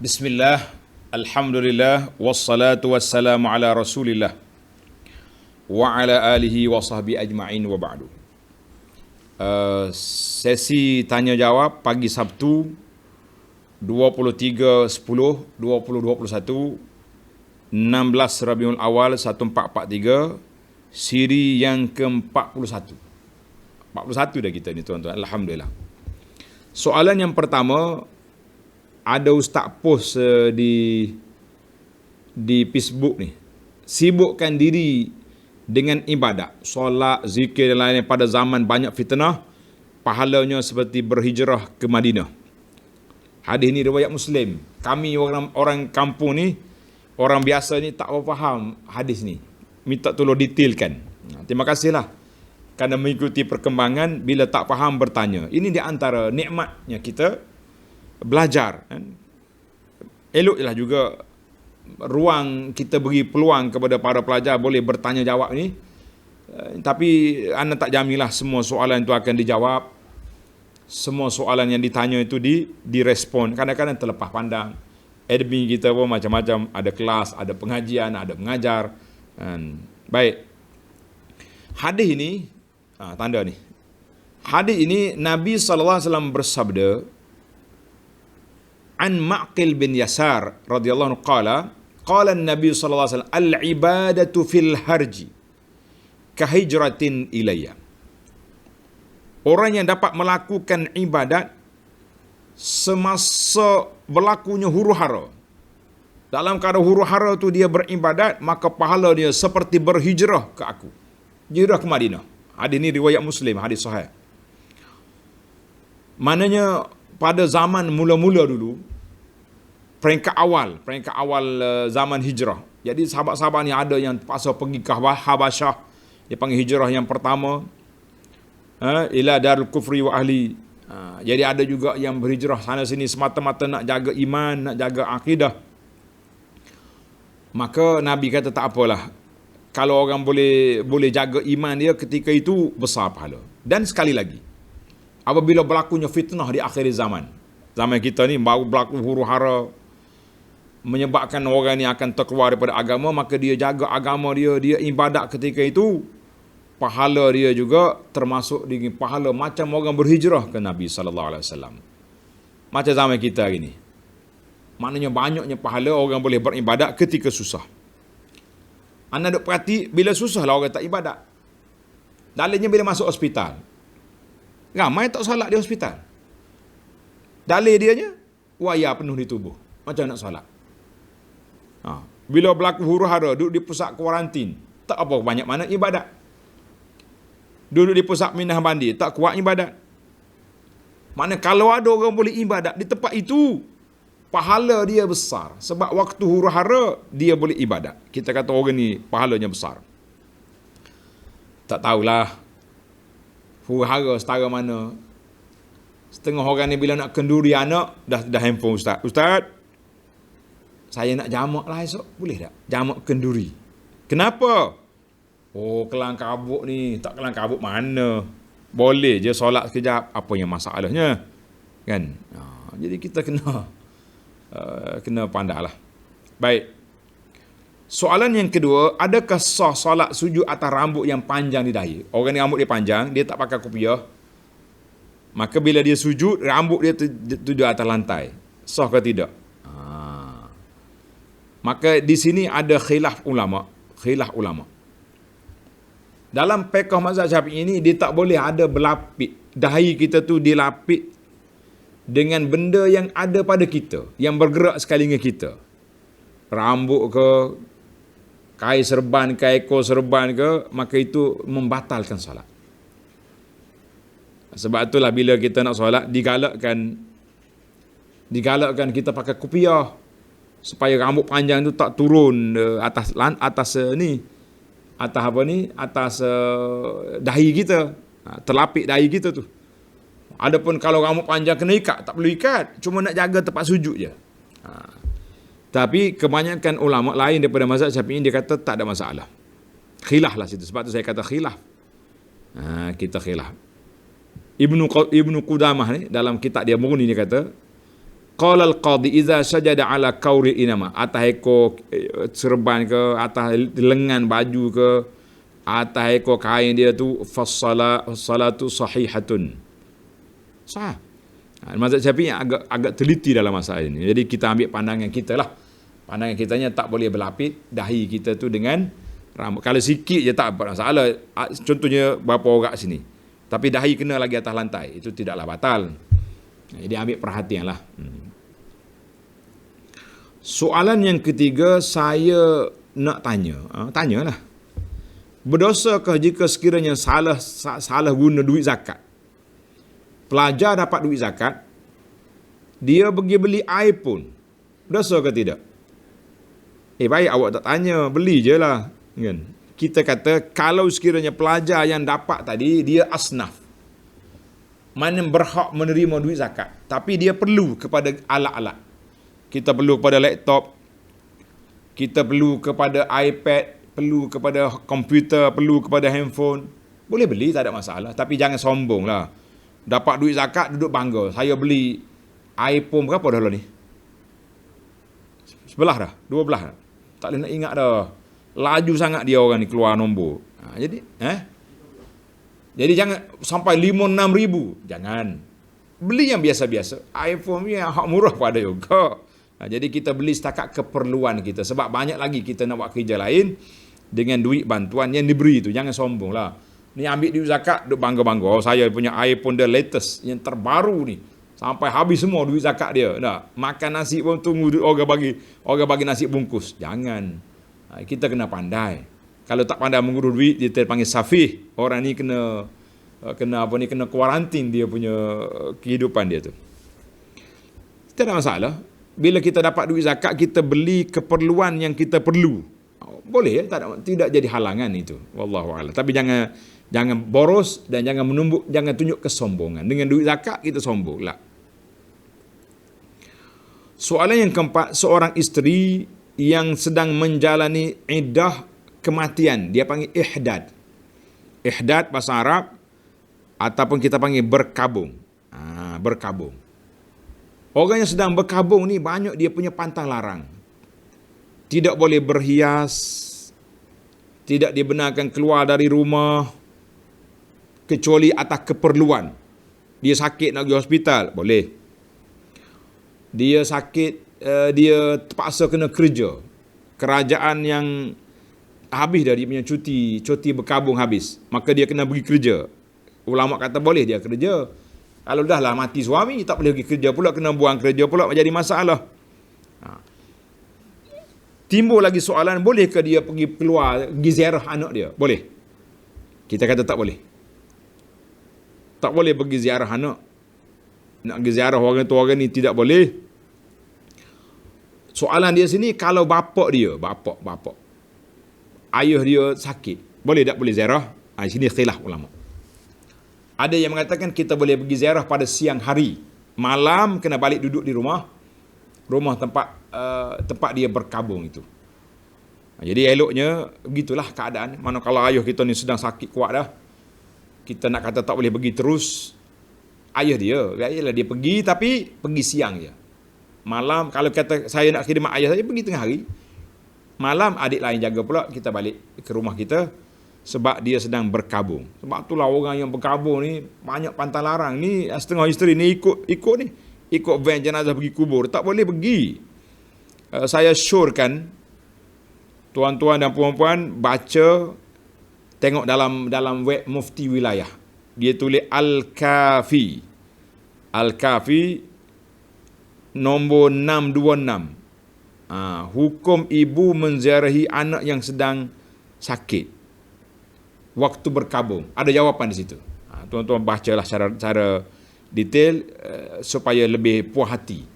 Bismillah, Alhamdulillah, wassalatu wassalamu ala rasulillah wa ala alihi wa sahbihi ajma'in wa ba'du. Sesi tanya jawab pagi Sabtu 23/10/2021 16 Rabiul Awal 1443, siri yang ke-41. 41 dah kita ni tuan-tuan, alhamdulillah. Soalan yang pertama, ada ustaz post di Facebook ni, sibukkan diri dengan ibadat, solat, zikir dan lain-lain pada zaman banyak fitnah, pahalanya seperti berhijrah ke Madinah. Hadis ni riwayat Muslim. Kami orang kampung ni, orang biasa ni tak faham hadis ni, minta tolong detailkan. Terima kasihlah kerana mengikuti perkembangan. Bila tak faham bertanya. Ini di antara nikmatnya kita belajar, kan? Eloklah juga ruang kita beri peluang kepada para pelajar boleh bertanya jawab ni, tapi anda tak jamilah semua soalan itu akan dijawab, semua soalan yang ditanya itu direspon. Kadang-kadang terlepas pandang. Admin kita pun macam-macam, ada kelas, ada pengajian, ada mengajar. Baik, hadis ini tanda ni, hadis ini Nabi SAW bersabda, an Ma'qil bin Yasar radhiyallahu anhu qala an-nabi sallallahu alaihi wasallam al-ibadatu fil harji kahijratin ilayya. Orang yang dapat melakukan ibadat semasa berlakunya huru-hara, dalam keadaan huru-hara tu dia beribadat, maka pahala dia seperti berhijrah ke aku, hijrah ke Madinah. Hadis ni riwayat Muslim, hadis sahih. Maknanya pada zaman mula-mula dulu, peringkat awal zaman hijrah. Jadi sahabat-sahabat ni ada yang terpaksa pergi ke Habasyah, dia panggil hijrah yang pertama, ila darul kufri wa ahli. Jadi ada juga yang berhijrah sana sini semata-mata nak jaga iman, nak jaga akidah. Maka Nabi kata tak apalah, kalau orang boleh jaga iman dia ketika itu, besar pahala. Dan sekali lagi, apabila berlakunya fitnah di akhir zaman kita ni, baru berlaku huru-hara menyebabkan orang ni akan terkeluar daripada agama, maka dia jaga agama dia ibadat ketika itu, pahala dia juga termasuk di pahala macam orang berhijrah ke Nabi SAW. Macam zaman kita hari ni, maknanya banyaknya pahala orang boleh beribadat ketika susah. Anda duk perhati, bila susah lah orang tak ibadat. Dalilnya bila masuk hospital, ramai tak solat di hospital. Dalil dianya, wayar penuh di tubuh, macam nak solat. Bila berlaku huru-hara, duduk di pusat kuarantin, tak apa banyak mana ibadat. Duduk di pusat minah bandi, tak kuat ibadat. Maknanya kalau ada orang boleh ibadat di tempat itu, pahala dia besar. Sebab waktu huru-hara, dia boleh ibadat. Kita kata orang ni pahalanya besar. Tak tahulah huru-hara setara mana. Setengah orang ni bila nak kenduri anak, dah handphone ustaz. Ustaz, saya nak jamak lah esok, boleh tak? Jamak kenduri. Kenapa? Oh, kelang kabut ni. Tak kelang kabut mana? Boleh je solat sekejap. Apa yang masalahnya? Kan? Jadi kita kena pandai lah. Baik. Soalan yang kedua, adakah sah solat sujud atas rambut yang panjang di dahi? Orang ni rambut dia panjang, dia tak pakai kopiah. Maka bila dia sujud, rambut dia tuju atas lantai. Sah ke tidak? Maka di sini ada khilaf ulama. Dalam fiqh mazhab Syafi'i ini, dia tak boleh ada berlapik. Dahi kita tu dilapik dengan benda yang ada pada kita, yang bergerak sekali dengan kita. Rambut ke, kain serban ke, ekor serban ke, maka itu membatalkan solat. Sebab itulah bila kita nak solat, digalakkan kita pakai kopiah, supaya rambut panjang tu tak turun atas dahi kita, terlapik dahi kita tu. Adapun kalau rambut panjang kena ikat, tak perlu ikat, cuma nak jaga tempat sujud je. Tapi kebanyakan ulama lain daripada mazhab Syafi'i, dia kata tak ada masalah. Khilaf lah situ, sebab tu saya kata khilaf. Kita khilaf. Ibnu Qudamah ni dalam kitab dia Mughni, dia kata Qala al-qadhi idza sajada ala kauri inama, atas ekor serban ke, atas lengan baju ke, atas ekor kain dia tu, salatu sahihatun. Sah. Mazhab Syafi'i agak teliti dalam masalah ini. Jadi kita ambil pandangan kita lah. Pandangan kitanya tak boleh berlapis dahi kita tu dengan rambut. Kalau sikit je tak apa masalah. Contohnya berapa orang sini. Tapi dahi kena lagi atas lantai. Itu tidaklah batal. Jadi ambil perhatian lah. Soalan yang ketiga saya nak tanya. Tanyalah. Berdosakah jika sekiranya salah guna duit zakat? Pelajar dapat duit zakat, dia pergi beli iPhone. Berdosa ke tidak? Baik awak tak tanya, beli je lah. Kan? Kita kata kalau sekiranya pelajar yang dapat tadi, dia asnaf. Mana berhak menerima duit zakat. Tapi dia perlu kepada alat-alat. Kita perlu kepada laptop, kita perlu kepada iPad, perlu kepada komputer, perlu kepada handphone. Boleh beli, tak ada masalah. Tapi jangan sombong lah. Dapat duit zakat, duduk bangga. Saya beli iPhone berapa dah lah ni? 11 dah? 12 dah? Tak boleh nak ingat dah. Laju sangat dia orang ni keluar nombor. Jadi jangan sampai 5-6 ribu. Jangan. Beli yang biasa-biasa. iPhone ni yang hak murah pada juga. Jadi kita beli setakat keperluan kita. Sebab banyak lagi kita nak buat kerja lain dengan duit bantuan yang diberi tu. Jangan sombong lah. Ni ambil duit zakat, duk bangga-bangga. Oh, saya punya iPhone the latest, yang terbaru ni. Sampai habis semua duit zakat dia. Tak? Makan nasi pun tunggu orang bagi nasi bungkus. Jangan. Kita kena pandai. Kalau tak pandai mengurus duit, dia terpanggil safih. Orang ni kena kuarantin dia punya kehidupan dia tu. Tak ada masalah. Bila kita dapat duit zakat, kita beli keperluan yang kita perlu. Boleh, tidak jadi halangan itu. Wallahu a'lam. Tapi jangan boros dan jangan tunjuk kesombongan. Dengan duit zakat kita sombong lah. Soalan yang keempat, seorang isteri yang sedang menjalani iddah kematian, dia panggil ihdad. Ihdad bahasa Arab ataupun kita panggil berkabung. Berkabung. Orang yang sedang berkabung ni banyak dia punya pantang larang. Tidak boleh berhias, tidak dibenarkan keluar dari rumah kecuali atas keperluan. Dia sakit nak pergi hospital, boleh. Dia sakit, dia terpaksa kena kerja. Kerajaan yang habis dah dia punya cuti berkabung habis, maka dia kena pergi kerja. Ulama kata boleh dia kerja. Kalau dah lah mati suami, tak boleh pergi kerja pula, kena buang kerja pula, menjadi masalah. Timbul lagi soalan, bolehkah dia pergi keluar, pergi ziarah anak dia? Boleh. Kita kata tak boleh. Tak boleh pergi ziarah anak. Nak pergi ziarah orang tu orang ni tidak boleh. Soalan dia sini, kalau bapak dia, bapak, ayah dia sakit, boleh tak boleh ziarah? Sini khilaf ulama. Ada yang mengatakan kita boleh pergi ziarah pada siang hari. Malam kena balik duduk di rumah tempat dia berkabung itu. Jadi eloknya begitulah keadaan. Manakala ayah kita ni sedang sakit kuat dah, kita nak kata tak boleh pergi terus, ayah dia, biarlah dia pergi, tapi pergi siang je. Malam, kalau kata saya nak khidmat ayah saya, pergi tengah hari. Malam adik lain jaga pula, kita balik ke rumah kita, sebab dia sedang berkabung. Sebab itulah orang yang berkabung ni banyak pantang larang. Ni setengah isteri ni ikut van jenazah pergi kubur, tak boleh pergi. Saya syorkan tuan-tuan dan puan-puan baca, tengok dalam web Mufti Wilayah. Dia tulis Al-Kafi nombor 626. Hukum ibu menziarahi anak yang sedang sakit waktu berkabung. Ada jawapan di situ. Tuan-tuan bacalah secara detail supaya lebih puas hati.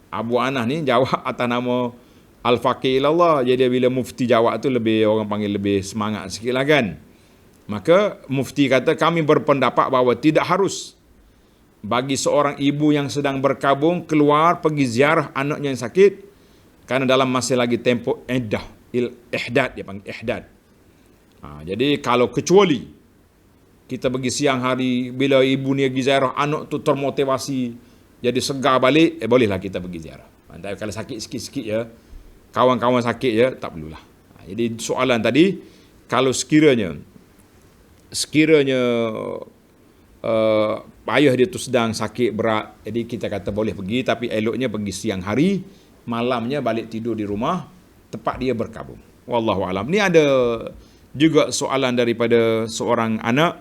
Abu Anas ni jawab atas nama Al-Faqih ilallah. Jadi bila mufti jawab tu orang panggil lebih semangat sikit lah kan. Maka mufti kata kami berpendapat bahawa tidak harus bagi seorang ibu yang sedang berkabung keluar pergi ziarah anaknya yang sakit, kerana dalam masih lagi tempoh ihdad, dia panggil ihdad. Jadi kalau kecuali kita pergi siang hari, bila ibu ni pergi ziarah, anak tu termotivasi, jadi segar balik, bolehlah kita pergi ziarah. Tapi kalau sakit sikit-sikit ya, kawan-kawan sakit ya, tak perlulah. Jadi soalan tadi, kalau sekiranya ayah dia tu sedang sakit berat, jadi kita kata boleh pergi, tapi eloknya pergi siang hari, malamnya balik tidur di rumah tempat dia berkabung. Wallahu alam. Ni ada juga soalan daripada seorang anak.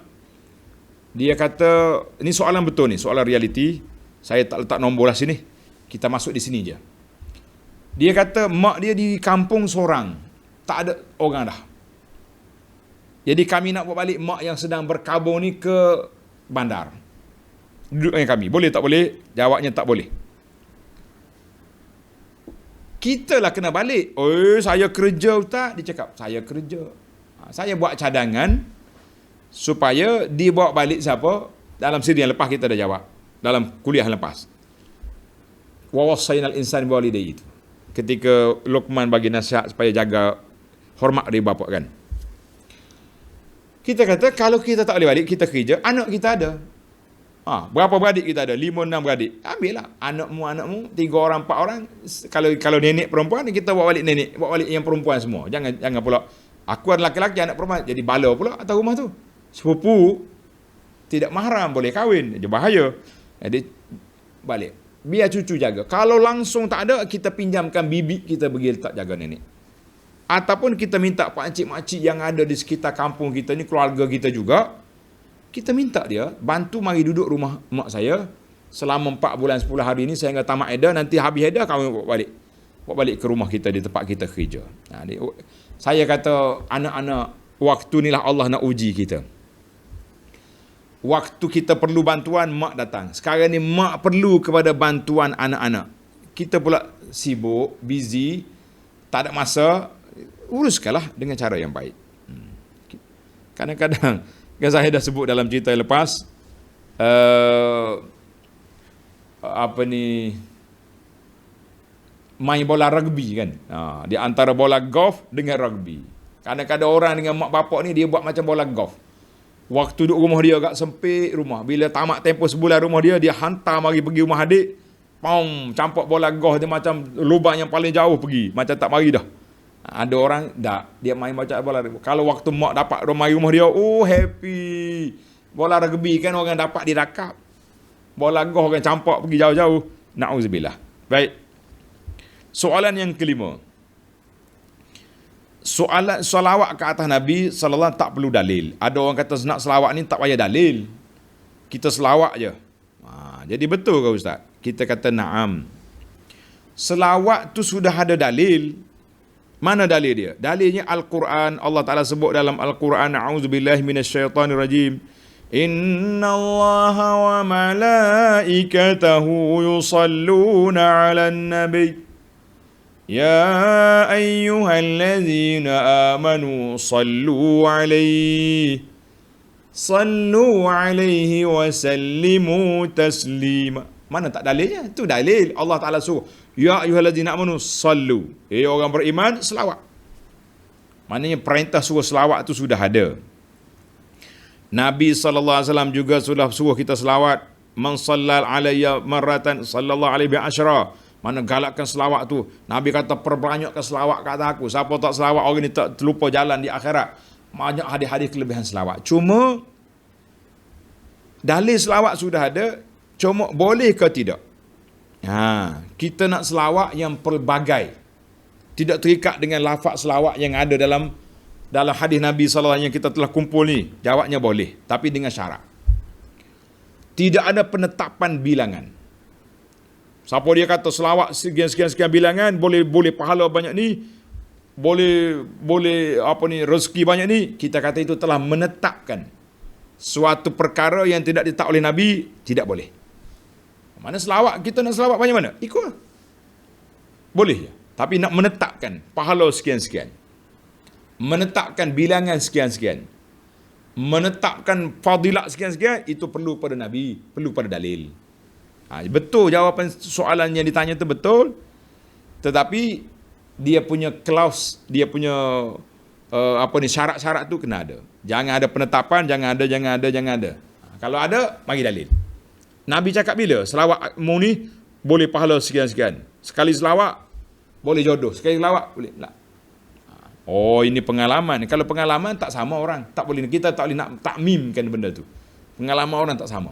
Dia kata, ini soalan betul ni, soalan realiti. Saya tak letak nombor lah sini. Kita masuk di sini je. Dia kata mak dia di kampung seorang, tak ada orang dah. Jadi kami nak buat balik mak yang sedang berkabung ni ke bandar. Duduk dengan kami. Boleh tak boleh? Jawabnya tak boleh. Kita lah kena balik. Oh, saya kerja Ustaz. Dia cakap, saya kerja. Saya buat cadangan supaya dibawa balik siapa? Dalam siri yang lepas kita dah jawab. Dalam kuliah yang lepas. Wa wassaynal insan biwalidayhi itu. Ketika Luqman bagi nasihat supaya jaga hormat dari bapa kan. Kita kata kalau kita tak boleh balik, kita kerja, anak kita ada. Berapa beradik kita ada? 5-6 beradik. Ambillah anakmu 3 orang 4 orang. Kalau nenek perempuan, kita bawa balik nenek, bawa balik yang perempuan semua. Jangan pula aku ada laki-laki anak perempuan jadi bala pula atas rumah tu. Sepupu tidak mahram boleh kahwin, jadi bahaya. Jadi balik. Biar cucu jaga. Kalau langsung tak ada, kita pinjamkan bibik kita pergi letak jaga nenek. Ataupun kita minta pakcik-makcik yang ada di sekitar kampung kita ni, keluarga kita juga, kita minta dia bantu mari duduk rumah mak saya selama 4 bulan 10 hari ni sehingga tamat iddah, nanti habis iddah kami bawa balik ke rumah kita di tempat kita kerja. Saya kata anak-anak, waktu inilah Allah nak uji kita. Waktu kita perlu bantuan, mak datang. Sekarang ni mak perlu kepada bantuan anak-anak. Kita pula sibuk, busy, tak ada masa. Uruskanlah dengan cara yang baik. Kadang-kadang, kan saya dah sebut dalam cerita yang lepas, main bola rugby kan. Di antara bola golf dengan rugby. Kadang-kadang orang dengan mak bapak ni, dia buat macam bola golf. Waktu duduk rumah dia agak sempit rumah. Bila tamat tempoh sebulan rumah dia hantar mari pergi rumah adik. Campak bola golf dia macam lubang yang paling jauh pergi. Macam tak mari dah. Ada orang dia main macam bola rugby. Kalau waktu mak dapat mari rumah dia, happy. Bola rugby kan orang dapat dirakap. Bola golf kan campak pergi jauh-jauh. Na'udzubillah. Baik. Soalan yang kelima. Soalan salawat ke atas Nabi sallallahu tak perlu dalil. Ada orang kata nak selawat ni tak payah dalil. Kita selawat je. Jadi betul ke Ustaz? Kita kata na'am. Selawat tu sudah ada dalil. Mana dalil dia? Dalilnya Al-Quran. Allah Ta'ala sebut dalam Al-Quran, a'udzubillahi minasyaitanirrajim. Inna Allaha wa malaikatahu yusalluna 'alan nabi. Ya ayyuhallazina amanu sallu alaihi wa sallimu taslima. Mana tak dalilnya? Itu dalil. Allah Ta'ala suruh. Ya ayyuhallazina amanu sallu. Orang beriman, selawat. Maknanya perintah suruh selawat itu sudah ada. Nabi SAW juga sudah suruh kita selawat. Man sallal alayya marratan sallallahu alaihi bi'ashra. Mana galakkan selawat tu. Nabi kata perbanyakkan selawat kata aku. Siapa tak selawat, orang ni tak terlupa jalan di akhirat. Banyak hadis-hadis kelebihan selawat. Cuma dalil selawat sudah ada. Cuma boleh ke tidak? Kita nak selawat yang pelbagai. Tidak terikat dengan lafaz selawat yang ada dalam hadis Nabi SAW yang kita telah kumpul ni. Jawabnya boleh. Tapi dengan syarat. Tidak ada penetapan bilangan. Siapa dia kata selawat sekian-sekian bilangan, boleh pahala banyak ni, boleh rezeki banyak ni, kita kata itu telah menetapkan suatu perkara yang tidak ditetap oleh Nabi, tidak boleh. Mana selawat, kita nak selawat banyak mana? Ikut. Boleh je. Tapi nak menetapkan pahala sekian-sekian. Menetapkan bilangan sekian-sekian. Menetapkan fadilat sekian-sekian, itu perlu pada Nabi, perlu pada dalil. Betul jawapan soalan yang ditanya itu betul. Tetapi dia punya klaus, dia punya syarat-syarat tu kena ada. Jangan ada penetapan, jangan ada. Kalau ada, bagi dalil. Nabi cakap bila? Selawatmu ni boleh pahala sekian-sekian. Sekali selawat, boleh jodoh. Sekali selawat, boleh. Tak. Oh, ini pengalaman. Kalau pengalaman tak sama orang. Tak boleh, kita tak boleh nak takmimkan benda tu. Pengalaman orang tak sama.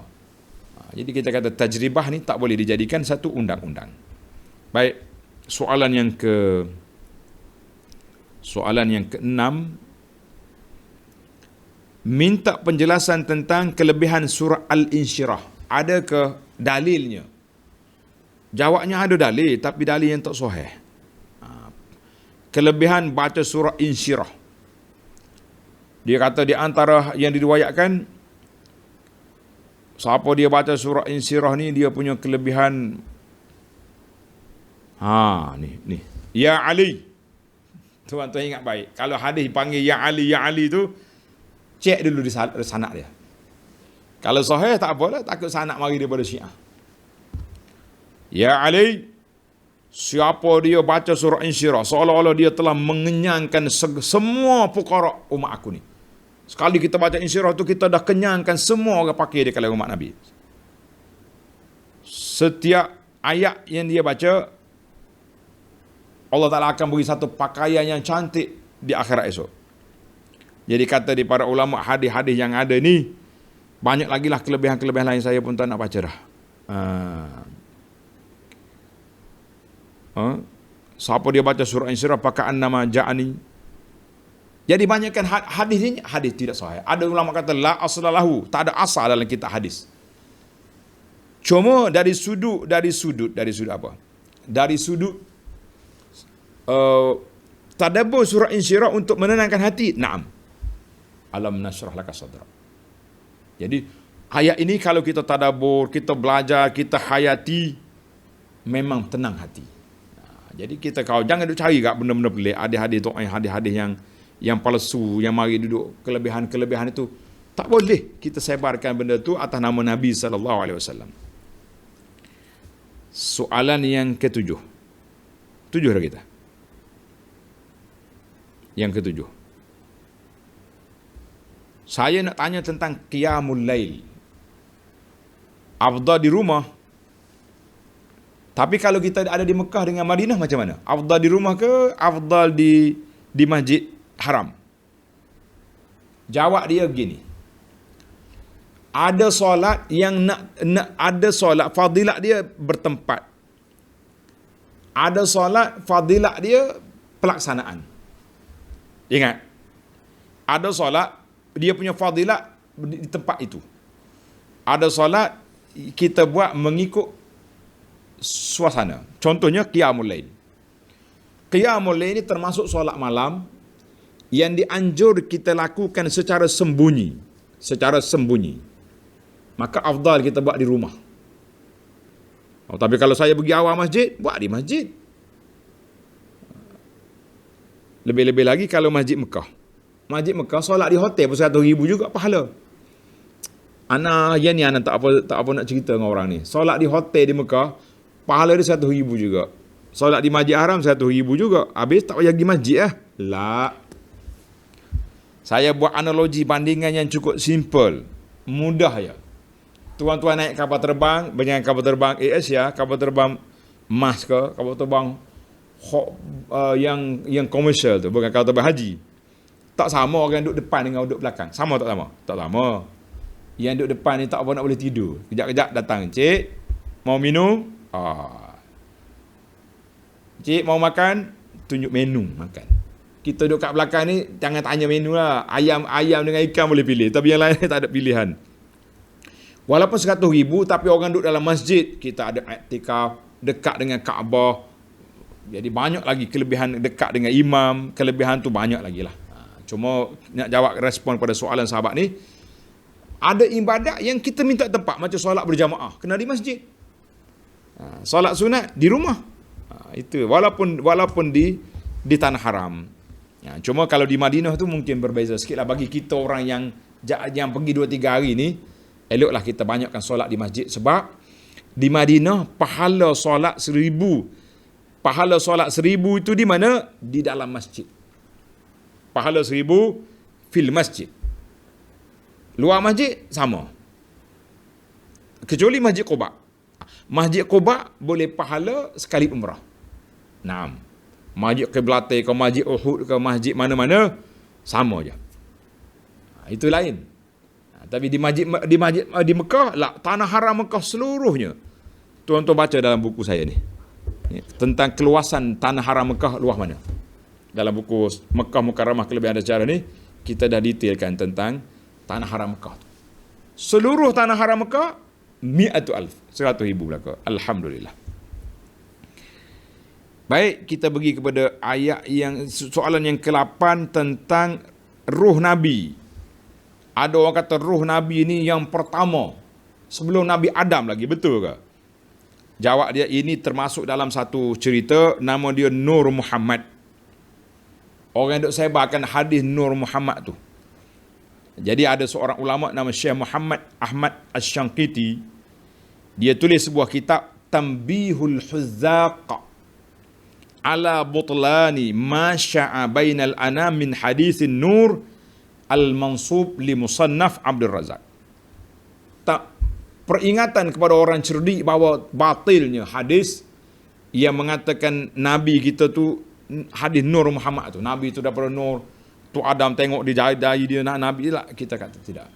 Jadi kita kata tajribah ni tak boleh dijadikan satu undang-undang. Baik, soalan yang keenam, minta penjelasan tentang kelebihan surah Al-Insyirah. Adakah dalilnya? Jawabnya ada dalil, tapi dalil yang tak sahih. Kelebihan baca surah Insyirah. Dia kata di antara yang diriwayatkan, siapa dia baca surah Insyirah ni, dia punya kelebihan. Ni. Ya Ali. Tuan-tuan ingat baik. Kalau hadis panggil Ya Ali tu, cek dulu di sanad dia. Kalau sahih tak apalah, takut sanad mari daripada Syiah. Ya Ali, siapa dia baca surah Insyirah, seolah-olah dia telah mengenyangkan semua fuqara umat aku ni. Sekali kita baca Insyirah tu, kita dah kenyangkan semua orang pakai di kalangan umat Nabi. Setiap ayat yang dia baca, Allah Ta'ala akan beri satu pakaian yang cantik di akhirat esok. Jadi kata di para ulama, hadis-hadis yang ada ni, banyak lagi lah kelebihan-kelebihan lain, saya pun tak nak baca dah. Siapa dia baca surah Insyirah, pakaian nama ja'ani. Jadi banyakkan hadis ni, hadis tidak sahih. Ada ulama kata la aslalahu, tak ada asal dalam kitab hadis. Cuma dari sudut apa? Dari sudut tadabbur surah Insyirah untuk menenangkan hati. Naam. Alam nashrah laka sadrak. Jadi ayat ini kalau kita tadabbur, kita belajar, kita hayati, memang tenang hati. Jadi kita jangan duk cari kat benda-benda pelik, hadis-hadis tu, hadis-hadis yang palsu, yang mari duduk kelebihan-kelebihan itu. Tak boleh kita sebarkan benda tu atas nama Nabi sallallahu alaihi wasallam. Soalan yang ketujuh. 7 dah kita. Yang ketujuh. Saya nak tanya tentang qiyamul lail. Afdal di rumah. Tapi kalau kita ada di Mekah dengan Madinah macam mana? Afdal di rumah ke afdal di Masjid Haram? Jawab dia begini. Ada solat yang nak ada solat fadilat dia bertempat. Ada solat fadilat dia pelaksanaan. Ingat. Ada solat dia punya fadilat di tempat itu. Ada solat kita buat mengikut suasana. Contohnya qiyamul lail. Qiyamul lail ini termasuk solat malam yang dianjur kita lakukan secara sembunyi. Maka afdal kita buat di rumah. Tapi kalau saya pergi awal masjid, buat di masjid. Lebih-lebih lagi kalau Masjid Mekah. Masjid Mekah solat di hotel pun 100,000 juga pahala. Ana tak apa nak cerita dengan orang ni. Solat di hotel di Mekah, pahala dia 100,000 juga. Solat di Masjid Haram 100,000 juga. Habis tak payah pergi masjid lah. Saya buat analogi bandingan yang cukup simple. Mudah ya. Tuan-tuan naik kapal terbang, dengan kapal terbang Asia, kapal terbang Mas ke, kapal terbang yang komersial tu, bukan kapal terbang haji. Tak sama orang duduk depan dengan duduk belakang. Sama tak sama? Tak sama. Yang duduk depan ni tak apa nak boleh tidur. Kejap-kejap datang, "Cik, mau minum?" "Cik, mau makan?" Tunjuk menu makan. Kita duduk kat belakang ni, jangan tanya menu lah. Ayam dengan ikan boleh pilih. Tapi yang lain tak ada pilihan. Walaupun 100,000, tapi orang duduk dalam masjid. Kita ada iktikaf, dekat dengan Kaabah. Jadi banyak lagi kelebihan, dekat dengan imam. Kelebihan tu banyak lagi lah. Cuma nak jawab respon pada soalan sahabat ni. Ada ibadat yang kita minta tempat. Macam solat berjamaah, kena di masjid. Solat sunat di rumah. Itu walaupun di tanah haram. Cuma kalau di Madinah tu mungkin berbeza sikit lah. Bagi kita orang yang pergi 2-3 hari ni, eloklah kita banyakkan solat di masjid. Sebab di Madinah pahala solat 1,000. Pahala solat 1,000 itu di mana? Di dalam masjid. Pahala 1,000 fil masjid. Luar masjid sama. kecuali Masjid Quba. Masjid Quba boleh pahala sekali umrah. Naam. Masjid Qiblatain ke Masjid Uhud ke masjid mana-mana sama je. Itu lain. Tapi di Mekah lah, tanah haram Mekah seluruhnya. Tuan-tuan baca dalam buku saya ni. Tentang keluasan tanah haram Mekah luas mana. Dalam buku Mekah Mukarramah Kelebihan dan Sejarah ni kita dah detailkan tentang tanah haram Mekah. Seluruh tanah haram Mekah 100,000 belaka. Alhamdulillah. Baik, kita pergi kepada ayat yang soalan yang ke-8 tentang ruh Nabi. Ada orang kata ruh Nabi ni yang pertama sebelum Nabi Adam lagi, betul ke? Jawab dia, ini termasuk dalam satu cerita, nama dia Nur Muhammad. Orang yang duk sebarkan hadis Nur Muhammad tu. Jadi ada seorang ulama nama Syekh Muhammad Ahmad Asy-Syanqiti. Dia tulis sebuah kitab Tanbihul Huzzaq ala butlani ma sya'a bainal anam min hadithin Nur al-mansub li Musannaf Abdul Razak. Peringatan kepada orang cerdik bahawa batilnya hadis yang mengatakan Nabi kita tu, hadis Nur Muhammad tu, Nabi tu daripada Nur tu, Adam tengok dia jari dia nak Nabi lah. Kita kata tidak.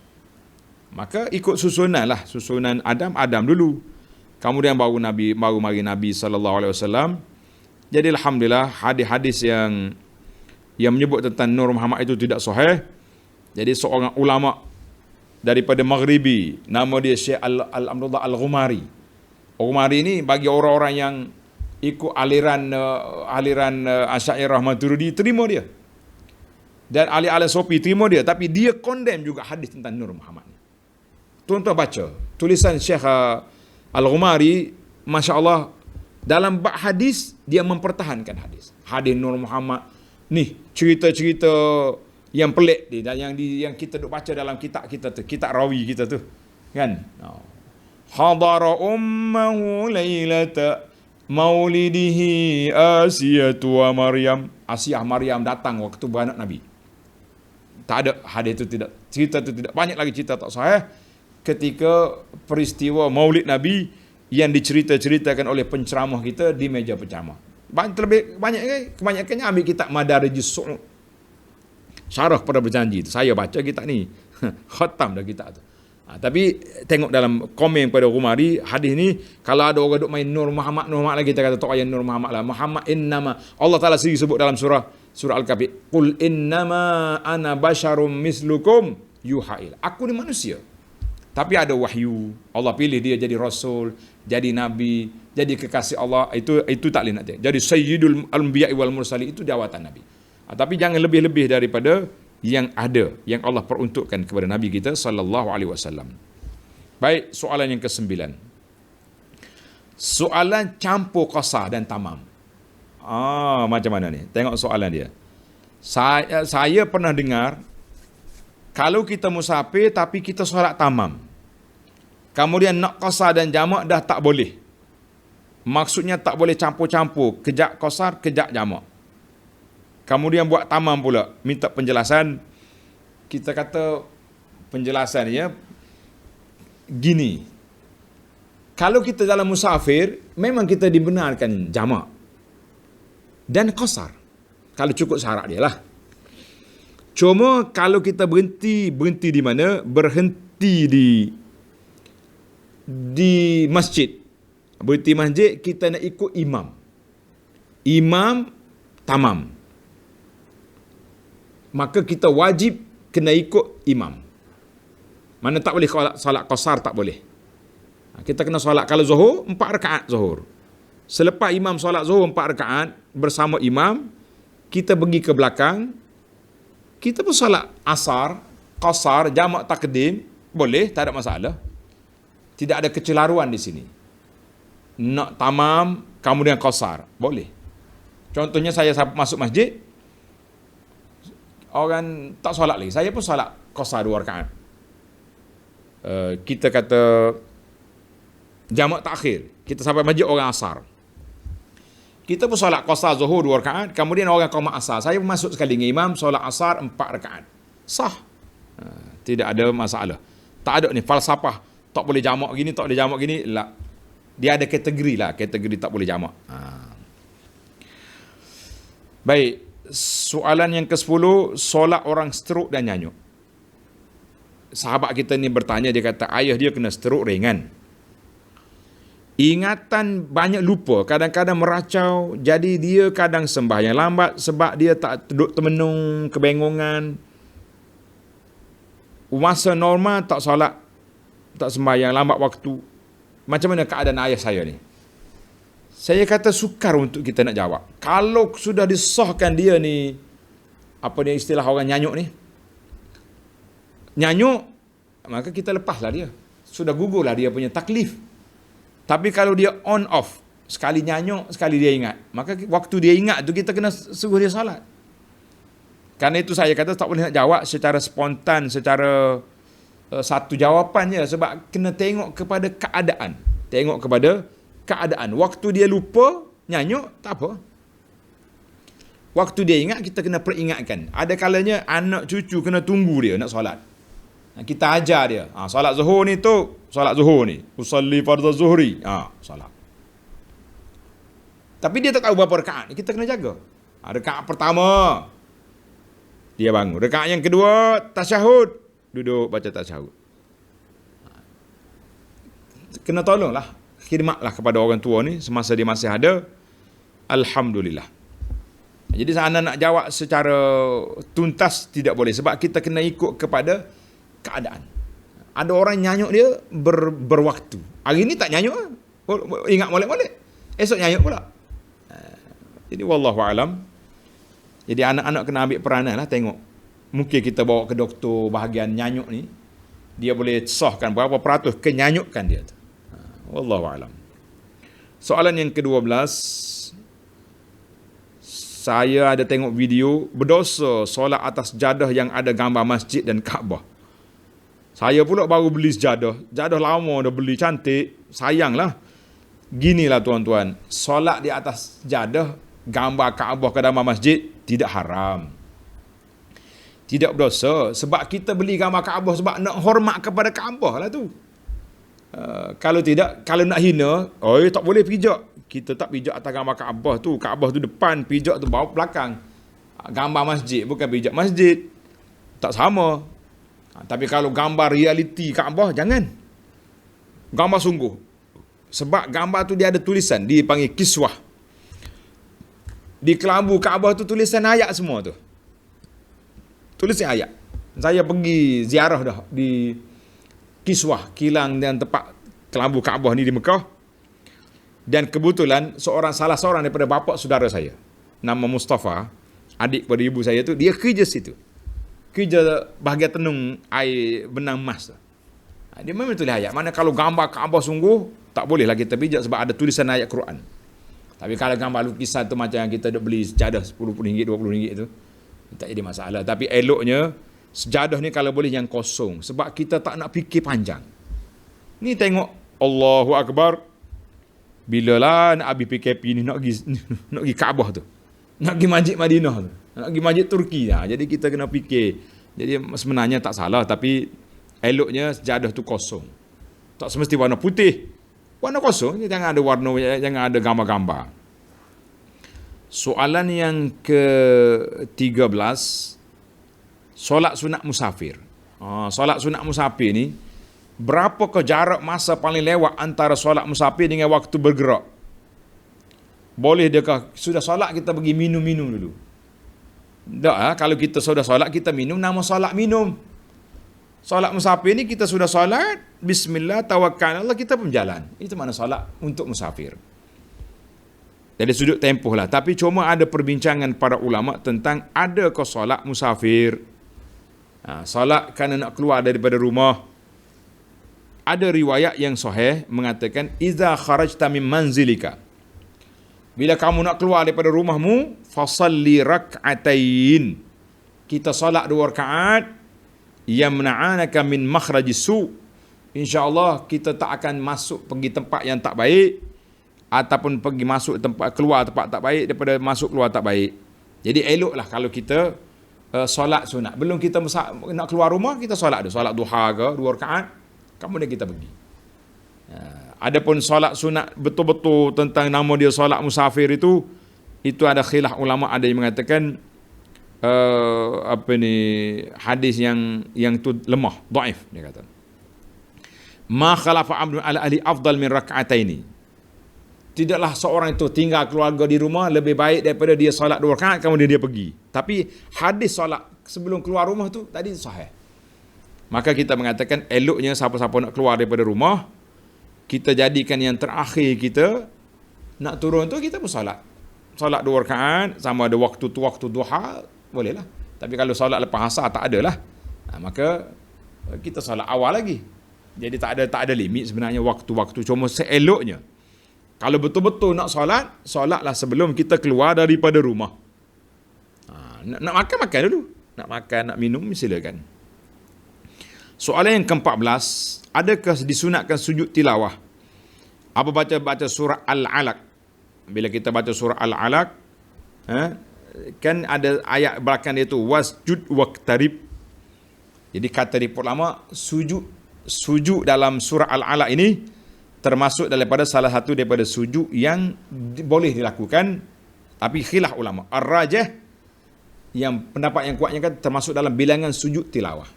Maka ikut susunan lah, susunan Adam dulu, kemudian baru mari Nabi SAW. Jadi alhamdulillah hadis-hadis yang menyebut tentang Nur Muhammad itu tidak sahih. Jadi seorang ulama daripada Maghribi, nama dia Syekh Al-Amrullah Al-Ghumari. Ghumari ni bagi orang-orang yang ikut aliran Asy'ariyah Maturidi, terima dia. Dan ahli-ahli Sufi terima dia, tapi dia condemn juga hadis tentang Nur Muhammad. Tuan-tuan baca tulisan Syekh Al-Ghumari, masya-Allah, dalam bab hadis dia mempertahankan hadis Nur Muhammad ni, cerita-cerita yang pelik dia, yang kita duk baca dalam kitab kita tu, kitab rawi kita tu kan. Hadara ummuhu lailata maulidihi Asiyatu wa Maryam. Asiyah Maryam datang waktu beranak Nabi. Tak ada hadis tu, tidak, cerita tu tidak, banyak lagi cerita tak sahih ketika peristiwa Maulid Nabi yang diceritakan oleh penceramah kita di meja penceramah. Kebanyakannya ambil kitab Madarijus Su'ud, syarah pada berjanji tu. Saya baca kitab ni, khatam dah kitab tu. Tapi tengok dalam komen pada Ghumari, hadis ni kalau ada orang duk main Nur Muhammad lagi, kita kata tak payah Nur Muhammad lah. Muhammad innama, Allah Ta'ala sendiri sebut dalam surah Al-Kahfi, qul innama ana basyarum mislukum yuha'il. Aku ni manusia, tapi ada wahyu. Allah pilih dia jadi rasul, jadi nabi, jadi kekasih Allah. Itu tak boleh nak jadi sayyidul anbiya'i wal mursalin, itu jawatan Nabi. Tapi jangan lebih-lebih daripada yang ada, yang Allah peruntukkan kepada Nabi kita sallallahu alaihi wasallam. Baik, soalan yang ke-9. Soalan campur qasar dan tamam. Macam mana ni? Tengok soalan dia. Saya pernah dengar kalau kita musafir tapi kita solat tamam, kemudian nak qasar dan jamak dah tak boleh. Maksudnya tak boleh campur-campur, kejap qasar, kejap jamak. Kemudian buat tamam pula, minta penjelasan. Kita kata penjelasannya gini. Kalau kita dalam musafir, memang kita dibenarkan jamak dan qasar, kalau cukup syarat dia lah. Cuma kalau kita berhenti di mana? Berhenti di masjid. Berhenti masjid, kita nak ikut imam. Imam tamam, maka kita wajib kena ikut imam. Mana tak boleh solat qasar, tak boleh. Kita kena solat, kalau zuhur 4 rakaat zuhur. Selepas imam solat zuhur 4 rakaat bersama imam, kita pergi ke belakang, kita pun solat asar, qasar, jamak takdim, boleh, tak ada masalah. Tidak ada kecelaruan di sini. Nak tamam kemudian qasar, boleh. Contohnya saya masuk masjid, orang tak solat lagi, saya pun solat qasar 2 rakaat. Kita kata jamak takhir, kita sampai masjid orang asar, kita pun solat qasar zuhur 2 rakaat, kemudian orang qamat asar, saya pun masuk sekali dengan imam solat asar 4 rakaat, sah. Tidak ada masalah. Tak ada ni falsafah tak boleh jamak gini, tak boleh jamak gini. Lah. Dia ada kategori lah, kategori tak boleh jamak. Baik, soalan yang ke-10, solat orang stroke dan nyanyuk. Sahabat kita ni bertanya, dia kata ayah dia kena stroke ringan. Ingatan banyak lupa, kadang-kadang meracau, jadi dia kadang sembahyang lambat sebab dia tak duduk termenung, kebengongan. Masa normal tak solat, tak sembahyang, lambat waktu. Macam mana keadaan ayah saya ni? Saya kata sukar untuk kita nak jawab. Kalau sudah disahkan dia ni, apa dia istilah orang nyanyuk ni? Nyanyuk, maka kita lepaslah dia. Sudah gugurlah dia punya taklif. Tapi kalau dia on off, sekali nyanyuk, sekali dia ingat, maka waktu dia ingat tu kita kena suruh dia salat. Karena itu saya kata tak boleh nak jawab secara spontan, secara satu jawapannya, sebab kena tengok kepada keadaan. Tengok kepada keadaan. Waktu dia lupa, nyanyuk, tak apa. Waktu dia ingat, kita kena peringatkan. Ada kalanya anak cucu kena tunggu dia nak solat. Kita ajar dia. Solat zuhur ni tu, solat zuhur ni. Usalli fardhu zuhri. Solat. Tapi dia tak tahu berapa rakaat. Kita kena jaga. Rakaat pertama, dia bangun. Rakaat yang kedua, tasyahud. Duduk baca tasyahud. Kena tolonglah. Khidmatlah kepada orang tua ni semasa dia masih ada. Alhamdulillah. Jadi anak nak jawab secara tuntas tidak boleh. Sebab kita kena ikut kepada keadaan. Ada orang nyanyuk dia berwaktu. Hari ni tak nyanyuk, ingat molek-molek. Esok nyanyuk pula. Jadi wallahu alam. Jadi anak-anak kena ambil peranan lah, tengok. Mungkin kita bawa ke doktor bahagian nyanyuk ni, dia boleh sahkan berapa peratus kenyanyukan dia tu. Wallahu alam. Soalan yang ke-12, saya ada tengok video berdosa solat atas jadah yang ada gambar masjid dan Kaabah. Saya pula baru beli sejadah. Jadah lama dah beli, cantik. Sayanglah. Ginilah tuan-tuan. Solat di atas jadah, gambar Kaabah ke dalam masjid, tidak haram. Tidak berdosa. Sebab kita beli gambar Kaabah sebab nak hormat kepada Kaabah lah tu. Kalau tidak, kalau nak hina, tak boleh pijak. Kita tak pijak atas gambar Kaabah tu. Kaabah tu depan, pijak tu bawah belakang. Gambar masjid, bukan pijak masjid. Tak sama. Tapi kalau gambar realiti Kaabah, jangan. Gambar sungguh. Sebab gambar tu dia ada tulisan, dipanggil kiswah. Di kelambu Kaabah tu tulisan ayat semua tu. Tulisan ayat. Saya pergi ziarah dah di kiswah, kilang dan tempat kelambu Kaabah ni di Mekah. Dan kebetulan salah seorang daripada bapa saudara saya, nama Mustafa, adik kepada ibu saya tu, dia kerja situ. Kerja bahagian tenung air benang emas tu. Dia memang tulis ayat. Mana kalau gambar Kaabah sungguh, tak bolehlah kita pijak sebab ada tulisan ayat Quran. Tapi kalau gambar lukisan tu macam yang kita beli sejadah RM10, RM20 tu, tak jadi masalah. Tapi eloknya sejadah ni kalau boleh yang kosong, sebab kita tak nak fikir panjang. Ni tengok Allahu Akbar. Bilalah nak habis PKP ni nak pergi Kaabah tu. Nak pergi Masjid Madinah tu. Nak pergi Masjid Turki. Jadi kita kena fikir. Jadi sebenarnya tak salah, tapi eloknya sejadah tu kosong. Tak semesti warna putih. Warna kosong, jangan ada warna, jangan ada gambar-gambar. Soalan yang ke-13, solat sunat musafir. Solat sunat musafir ni, berapakah jarak masa paling lewat antara solat musafir dengan waktu bergerak? Boleh dekah sudah solat kita pergi minum-minum dulu? Tak, kalau kita sudah solat kita minum, nama solat minum. Solat musafir ni kita sudah solat, bismillah, tawakkal Allah, kita pun jalan. Itu mana solat untuk musafir. Dari sudut tempoh lah. Tapi cuma ada perbincangan para ulama tentang adakah solat musafir. Solat kerana nak keluar daripada rumah. Ada riwayat yang sahih mengatakan, iza kharajta min manzilika, bila kamu nak keluar daripada rumahmu, fasalli rak'atain, kita solat 2 rakaat, yamna'anaka min makhrajis su, insya-Allah kita tak akan masuk pergi tempat yang tak baik, ataupun pergi masuk tempat keluar tempat tak baik daripada masuk keluar tak baik. Jadi eloklah kalau kita solat sunat. Belum kita nak keluar rumah, kita solat dulu. Solat duha ke 2 rakaat. kemudian kita pergi. Adapun solat sunat betul-betul tentang nama dia solat musafir itu ada khilaf ulama, ada yang mengatakan hadis yang tu lemah, dhaif dia kata. Ma khalafa abdun ala ahli afdal min rak'ataini. Tidaklah seorang itu tinggal keluarga di rumah lebih baik daripada dia solat 2 rakaat kemudian dia pergi. Tapi hadis solat sebelum keluar rumah tu tadi sahih. Maka kita mengatakan eloknya siapa-siapa nak keluar daripada rumah, kita jadikan yang terakhir kita nak turun tu kita bersolat. Solat 2 rakaat, sama ada waktu tu waktu duha, bolehlah. Tapi kalau solat lepas asar tak adalah. Maka kita solat awal lagi. Jadi tak ada limit sebenarnya waktu-waktu, cuma seeloknya. Kalau betul-betul nak solatlah sebelum kita keluar daripada rumah. Nak makan dulu. Nak makan, nak minum, silakan. Soalan yang ke-14, adakah disunatkan sujud tilawah? Apa baca surah Al-Alaq? Bila kita baca surah Al-Alaq, kan ada ayat belakang dia tu, wasjud waqtarib. Jadi kata di ulama, sujud dalam surah Al-Alaq ini termasuk daripada salah satu daripada sujud yang boleh dilakukan, tapi khilaf ulama. Ar-rajih, yang pendapat yang kuatnya kan termasuk dalam bilangan sujud tilawah.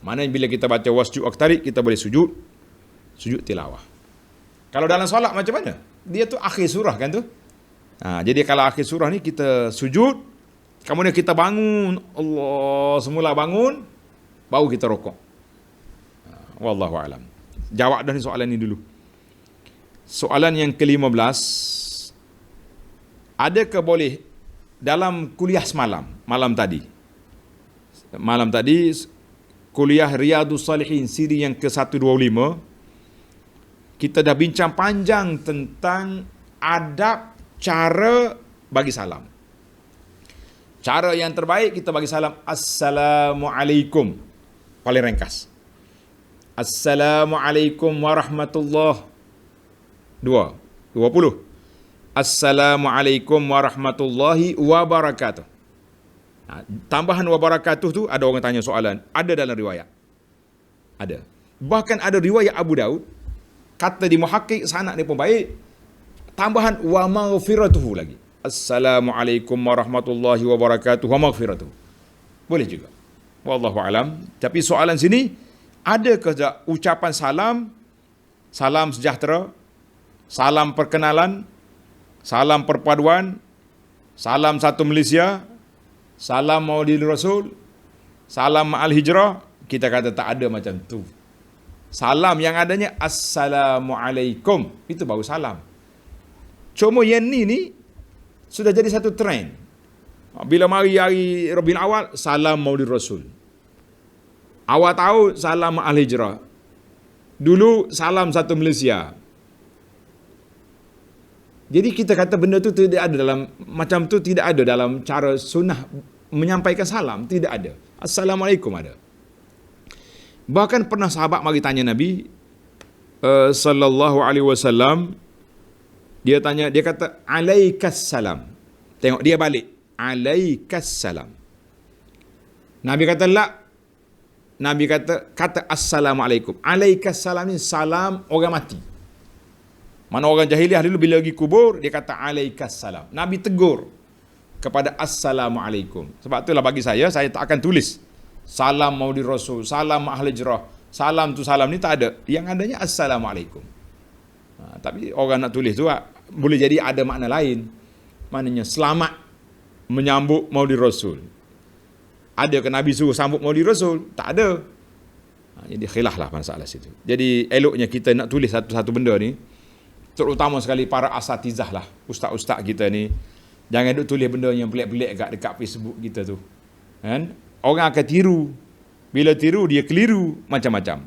Maknanya bila kita baca wasjud waqtarib, kita boleh sujud tilawah. Kalau dalam solat macam mana? Dia tu akhir surah kan tu. Jadi kalau akhir surah ni kita sujud, kemudian kita bangun, Allah semula bangun, baru kita rokok. Wallahu alam. Jawab dah ni soalan ni dulu. Soalan yang ke-15, adakah boleh dalam kuliah semalam, malam tadi kuliah Riyadhus Salihin siri yang ke-125, kita dah bincang panjang tentang adab cara bagi salam. Cara yang terbaik kita bagi salam, Assalamualaikum. Paling ringkas. Assalamualaikum warahmatullahi 20. Assalamualaikum warahmatullahi wabarakatuh. Tambahan wabarakatuh tu ada orang tanya soalan. Ada dalam riwayat. Ada. Bahkan ada riwayat Abu Daud, kata di muhakkik sanad ni pun baik. Tambahan wa maghfiratuhu lagi. Assalamualaikum warahmatullahi wabarakatuh wa maghfiratuhu. Boleh juga. Wallahu alam. Tapi soalan sini, adakah ucapan salam sejahtera, salam perkenalan, salam perpaduan, salam satu Malaysia, salam Maulid Rasul, salam ma'al hijrah? Kita kata tak ada macam tu. Salam yang adanya Assalamualaikum, itu baru salam. Cuma yang ni sudah jadi satu trend. Bila mari hari Rabiul Awal, salam Maulid Rasul. Awal tahun, salam ma'al hijrah. Dulu salam satu Malaysia. Jadi kita kata benda tu tidak ada dalam, macam tu tidak ada dalam cara sunnah menyampaikan salam, tidak ada. Assalamualaikum ada. Bahkan pernah sahabat mari tanya Nabi sallallahu alaihi wasallam, dia kata alaikas salam. Tengok dia balik, alaikas salam. Nabi kata la. Nabi kata assalamualaikum. Alaikas salam ni salam orang mati. Mana orang jahiliah dulu bila pergi kubur, dia kata alaikas salam. Nabi tegur kepada assalamualaikum. Sebab itulah bagi saya tak akan tulis salam Maulid Rasul, salam ahli hijrah, salam tu salam ni tak ada. Yang adanya assalamualaikum. Tapi orang nak tulis tu boleh jadi ada makna lain. Maknanya selamat menyambut Maulid Rasul. Ada ke Nabi suruh sambut Maulid Rasul? Tak ada. Jadi khilaf lah masalah situ. Jadi eloknya kita nak tulis satu-satu benda ni, terutama sekali para asatizah lah, ustaz-ustaz kita ni, jangan duk tulis benda yang pelik-pelik dekat Facebook kita tu. Kan? Orang akan tiru. Bila tiru, dia keliru macam-macam.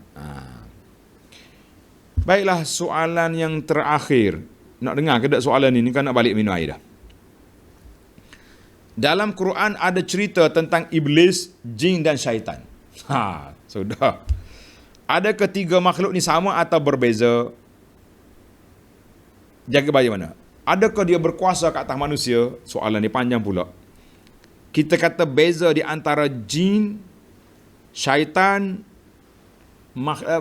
Baiklah, soalan yang terakhir. Nak dengar ke tak soalan ini? Kan nak balik minum air dah. Dalam Quran ada cerita tentang iblis, jin dan syaitan. Sudah. Ada ketiga makhluk ni sama atau berbeza? Jaga bagaimana? Adakah dia berkuasa ke atas manusia? Soalan ni panjang pula. Kita kata beza di antara jin, syaitan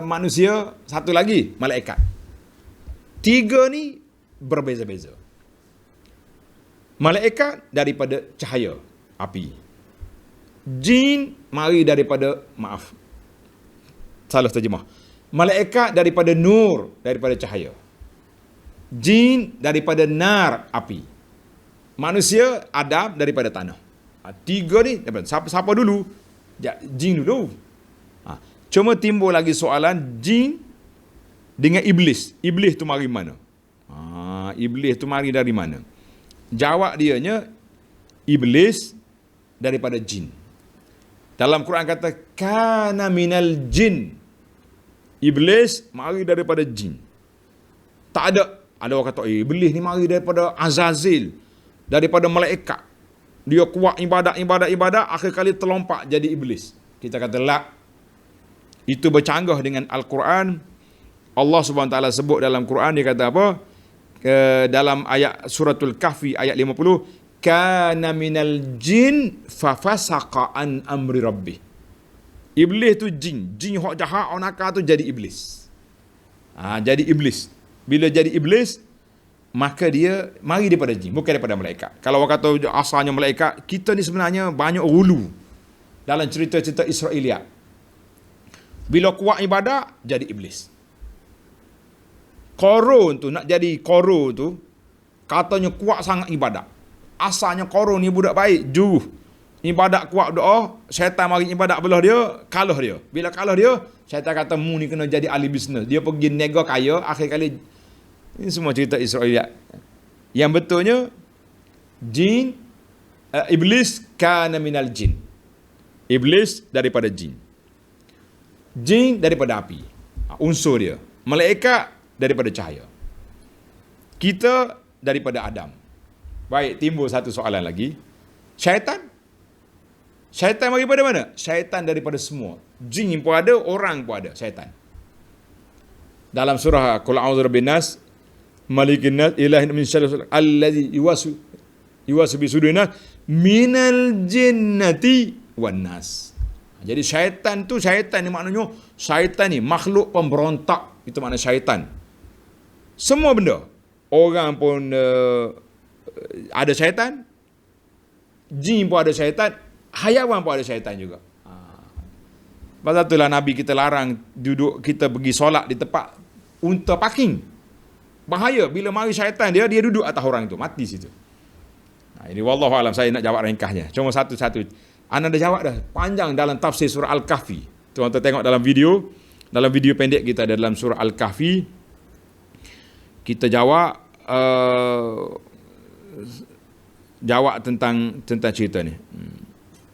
manusia, satu lagi malaikat. Tiga ni berbeza-beza. Malaikat daripada cahaya api. Jin mari daripada, salah terjemah. Malaikat daripada nur, daripada cahaya. Jin daripada nar, api. Manusia, Adam daripada tanah. Tiga ni, siapa dulu? Jin dulu. Cuma timbul lagi soalan, jin dengan iblis. Iblis tu mari mana? Iblis tu mari dari mana? Jawab dianya, iblis daripada jin. Dalam Quran kata, kana minal jin. Iblis mari daripada jin. Tak ada orang kata, iblis ni mari daripada Azazil, daripada malaikat. Dia kuat ibadat, akhir kali terlompak jadi iblis. Kita kata, la. Itu bercanggah dengan Al-Quran. Allah SWT sebut dalam Quran, dia kata apa? Dalam ayat suratul Kahfi ayat 50, kana minal jin fafasaqa an amri rabbih. Iblis tu jin hok jahat, orang nakal tu jadi iblis. Jadi iblis. Bila jadi iblis, maka dia mari daripada jin, bukan daripada malaikat. Kalau orang kata asalnya malaikat, kita ni sebenarnya banyak hulu dalam cerita-cerita Israeliat. Bila kuat ibadah, jadi iblis. Korun tu, nak jadi korun tu, katanya kuat sangat ibadah. Asalnya korun ni budak baik, juruh. Ibadat kuat doa, syaitan mari ibadat belah dia, kalah dia. Bila kalah dia, syaitan kata, mu ni kena jadi ahli bisnes. Dia pergi nega kaya, akhir kali, ini semua cerita Israeliat. Yang betulnya, iblis kana minal jin. Iblis daripada jin. Jin daripada api. Unsur dia. Malaikat daripada cahaya. Kita daripada Adam. Baik, timbul satu soalan lagi. Syaitan mari daripada mana? Syaitan daripada semua. Jin pun ada, orang pun ada, syaitan. Dalam surah Qul a'udzu birabbin nas, malikin nas, ilahin min syarril allazi yuwaswisu fi sudurin nas minal jinnati wan nas. Jadi syaitan ni maknanya, syaitan ni makhluk pemberontak. Itu makna syaitan. Semua benda. Orang pun ada syaitan. Jin pun ada syaitan. Hayawan pun ada syaitan juga. Pasal itulah Nabi kita larang duduk, kita pergi solat di tempat unta parking. Bahaya. Bila mari syaitan dia duduk atas orang itu. Mati situ. Ini wallahualam, saya nak jawab ringkasnya. Cuma satu-satu. Anda dah jawab dah. Panjang dalam tafsir surah Al-Kahfi. Tuan-tuan tengok dalam video pendek kita ada dalam surah Al-Kahfi. Kita jawab tentang cerita ni.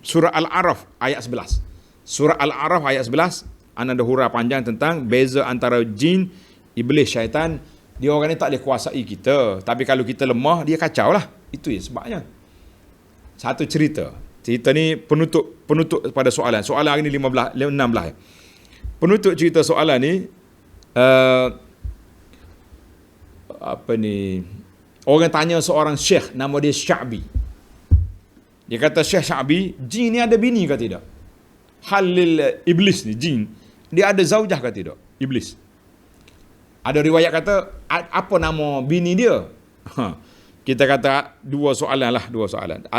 Surah Al-A'raf ayat 11. Surah Al-A'raf ayat 11, anda dah hurah panjang tentang beza antara jin, iblis, syaitan. Dia orang ni tak boleh kuasai kita. Tapi kalau kita lemah, dia kacau lah. Itu ya sebabnya. Satu cerita. Cerita ni penutup pada soalan. Soalan hari ni 16. Penutup cerita soalan ni, orang tanya seorang syekh, nama dia Sya'bi. Dia kata, Syekh Sya'bi, jin ni ada bini ke tidak? Halil iblis ni, jin, dia ada zaujah ke tidak? Iblis. Ada riwayat kata, apa nama bini dia? Kita kata dua soalan.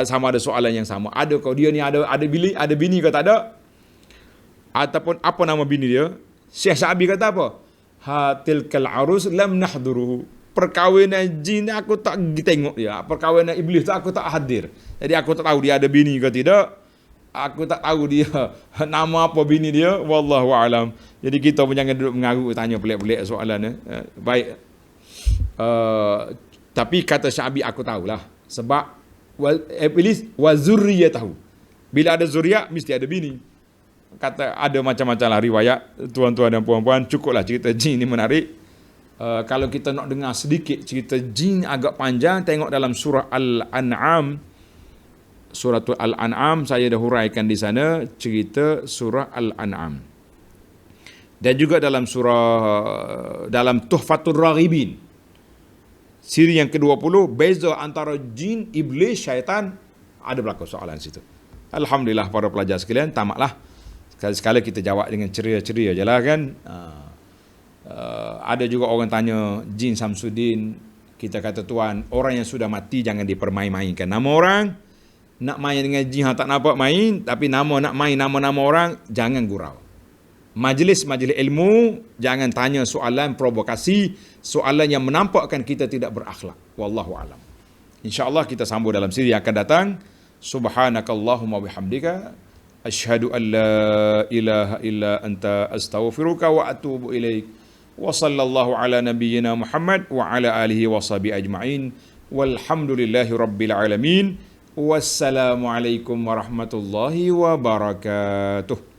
Sama ada soalan yang sama. Adakah dia ni ada bini ke tak ada? Ataupun apa nama bini dia? Syekh Sya'bi kata apa? Tilkal arus lam nahduru. Perkahwinan jin aku tak tengok dia. Perkahwinan iblis tu aku tak hadir. Jadi aku tak tahu dia ada bini ke tidak. Aku tak tahu dia nama apa bini dia. Wallahu a'lam. Jadi kita pun jangan duduk mengarut tanya pelik-pelik soalan. Baik. Tapi kata Sya'bi aku tahulah. Sebab iblis wa zurriyatahu. Bila ada zuriat mesti ada bini. Kata ada macam-macam lah riwayat. Tuan-tuan dan puan-puan, cukuplah cerita jin ni menarik. Kalau kita nak dengar sedikit cerita jin agak panjang, tengok dalam surah Al-An'am. Suratul Al-An'am, saya dah huraikan di sana cerita surah Al-An'am. Dan juga dalam dalam Tuhfatul Raghibin, siri yang ke-20, beza antara jin, iblis, syaitan, ada berlaku soalan situ. Alhamdulillah para pelajar sekalian, tamatlah. Sekali-sekala kita jawab dengan ceria-ceria je lah kan. Ada juga orang tanya, Jin Samsudin, kita kata tuan, orang yang sudah mati jangan dipermain-mainkan nama orang. Nak main dengan jin tak nampak main, tapi nak main nama-nama orang, jangan gurau. Majlis-majlis ilmu, jangan tanya soalan provokasi, soalan yang menampakkan kita tidak berakhlak. Wallahu alam. InsyaAllah kita sambung dalam siri yang akan datang. Subhanakallahumma bihamdika, asyhadu an la ilaha illa anta astaghfiruka wa atubu ilaik. Wa sallallahu ala nabiyyina Muhammad wa ala alihi wa sahbihi ajma'in. Walhamdulillahi rabbil alamin. Wassalamualaikum warahmatullahi wabarakatuh.